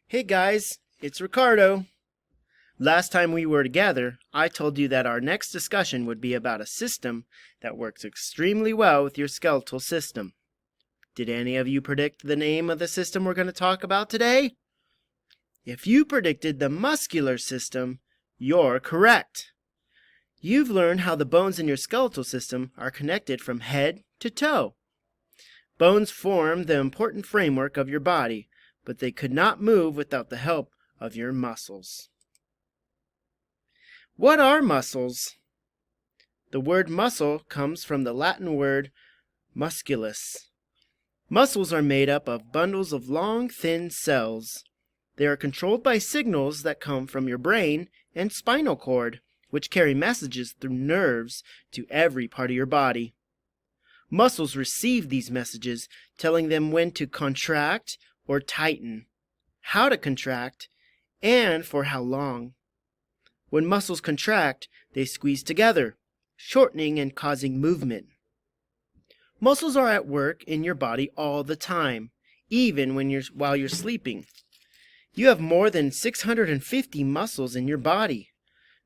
Hey guys, it's Ricardo. Last time we were together, I told you that our next discussion would be about a system that works extremely well with your skeletal system. Did any of you predict the name of the system we're going to talk about today? If you predicted the muscular system, you're correct. You've learned how the bones in your skeletal system are connected from head to toe. Bones form the important framework of your body, but they could not move without the help of your muscles. What are muscles? The word muscle comes from the Latin word musculus. Muscles are made up of bundles of long, thin cells. They are controlled by signals that come from your brain and spinal cord, which carry messages through nerves to every part of your body. Muscles receive these messages, telling them when to contract or tighten, how to contract, and for how long. When muscles contract, they squeeze together, shortening and causing movement. Muscles are at work in your body all the time, even while you're sleeping. You have more than 650 muscles in your body,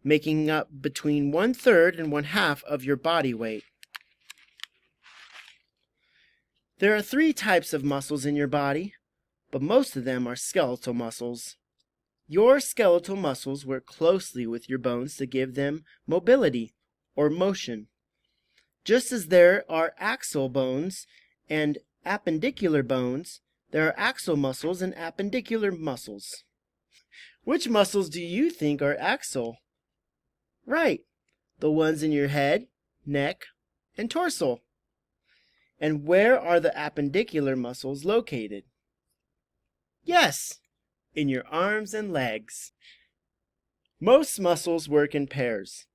making up between 1/3 and 1/2 of your body weight. There are 3 types of muscles in your body, but most of them are skeletal muscles. Your skeletal muscles work closely with your bones to give them mobility or motion. Just as there are axial bones and appendicular bones, there are axial muscles and appendicular muscles. Which muscles do you think are axial? Right, the ones in your head, neck, and torso. And where are the appendicular muscles located? Yes, in your arms and legs. Most muscles work in pairs.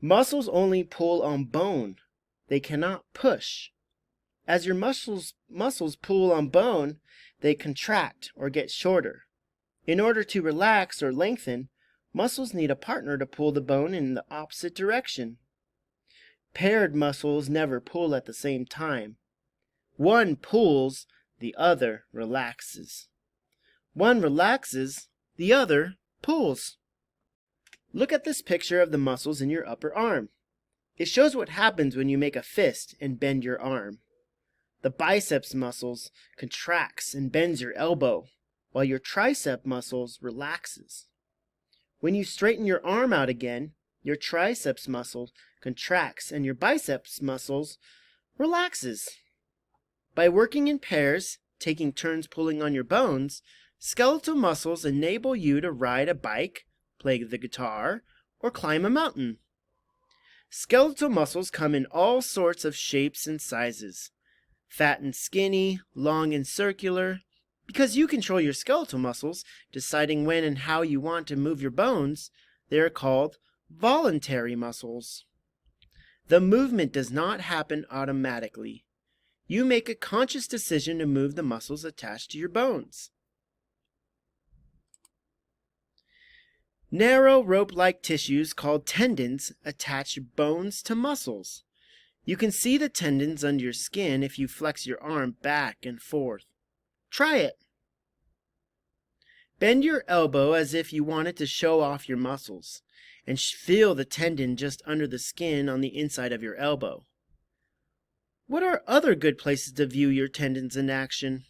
Muscles only pull on bone. They cannot push. As your muscles pull on bone, they contract or get shorter. In order to relax or lengthen, muscles need a partner to pull the bone in the opposite direction. Paired muscles never pull at the same time. One pulls, the other relaxes. One relaxes, the other pulls. Look at this picture of the muscles in your upper arm. It shows what happens when you make a fist and bend your arm. The biceps muscles contracts and bends your elbow, while your tricep muscles relaxes. When you straighten your arm out again, your triceps muscle contracts and your biceps muscles relaxes. By working in pairs, taking turns pulling on your bones, skeletal muscles enable you to ride a bike, play the guitar, or climb a mountain. Skeletal muscles come in all sorts of shapes and sizes. Fat and skinny, long and circular. Because you control your skeletal muscles, deciding when and how you want to move your bones, they are called voluntary muscles. The movement does not happen automatically. You make a conscious decision to move the muscles attached to your bones. Narrow rope-like tissues called tendons attach bones to muscles. You can see the tendons under your skin if you flex your arm back and forth. Try it. Bend your elbow as if you wanted to show off your muscles, and feel the tendon just under the skin on the inside of your elbow. What are other good places to view your tendons in action?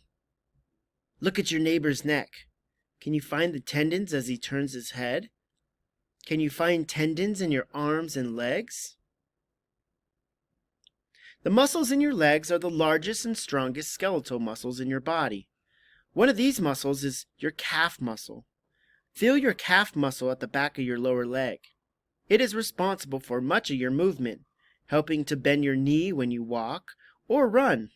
Look at your neighbor's neck. Can you find the tendons as he turns his head? Can you find tendons in your arms and legs? The muscles in your legs are the largest and strongest skeletal muscles in your body. One of these muscles is your calf muscle. Feel your calf muscle at the back of your lower leg. It is responsible for much of your movement, helping to bend your knee when you walk or run.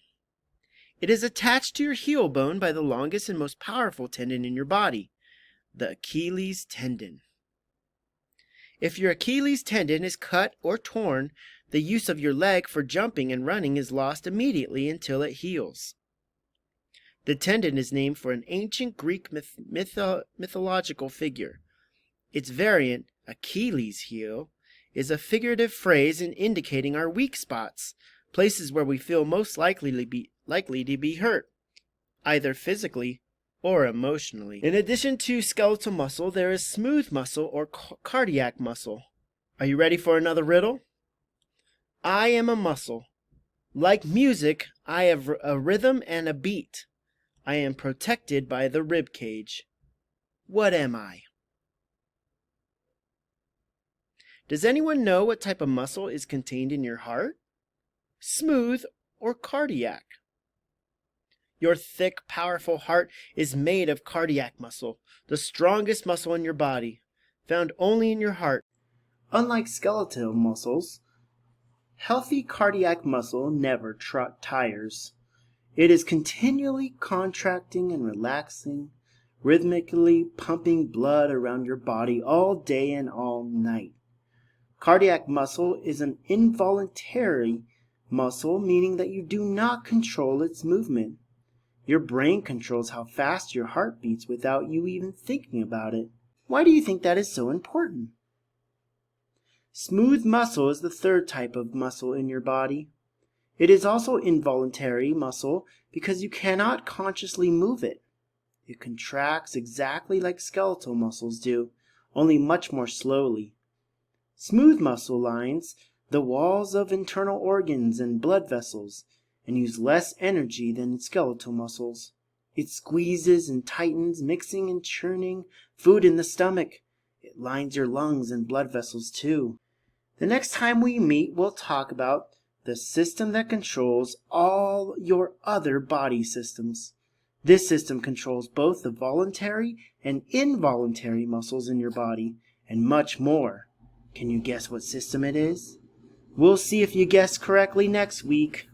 It is attached to your heel bone by the longest and most powerful tendon in your body, the Achilles tendon. If your Achilles tendon is cut or torn, the use of your leg for jumping and running is lost immediately until it heals. The tendon is named for an ancient Greek mythological figure. Its variant, Achilles heel, is a figurative phrase in indicating our weak spots, places where we feel most likely to be hurt, either physically or emotionally. In addition to skeletal muscle, there is smooth muscle or cardiac muscle. Are you ready for another riddle? I am a muscle. Like music, I have a rhythm and a beat. I am protected by the rib cage. What am I? Does anyone know what type of muscle is contained in your heart? Smooth or cardiac? Your thick, powerful heart is made of cardiac muscle, the strongest muscle in your body, found only in your heart. Unlike skeletal muscles, healthy cardiac muscle never tires. It is continually contracting and relaxing, rhythmically pumping blood around your body all day and all night. Cardiac muscle is an involuntary muscle, meaning that you do not control its movement. Your brain controls how fast your heart beats without you even thinking about it. Why do you think that is so important? Smooth muscle is the third type of muscle in your body. It is also involuntary muscle because you cannot consciously move it. It contracts exactly like skeletal muscles do, only much more slowly. Smooth muscle lines the walls of internal organs and blood vessels and use less energy than skeletal muscles. It squeezes and tightens, mixing and churning food in the stomach. It lines your lungs and blood vessels too. The next time we meet, we'll talk about the system that controls all your other body systems. This system controls both the voluntary and involuntary muscles in your body, and much more. Can you guess what system it is? We'll see if you guess correctly next week.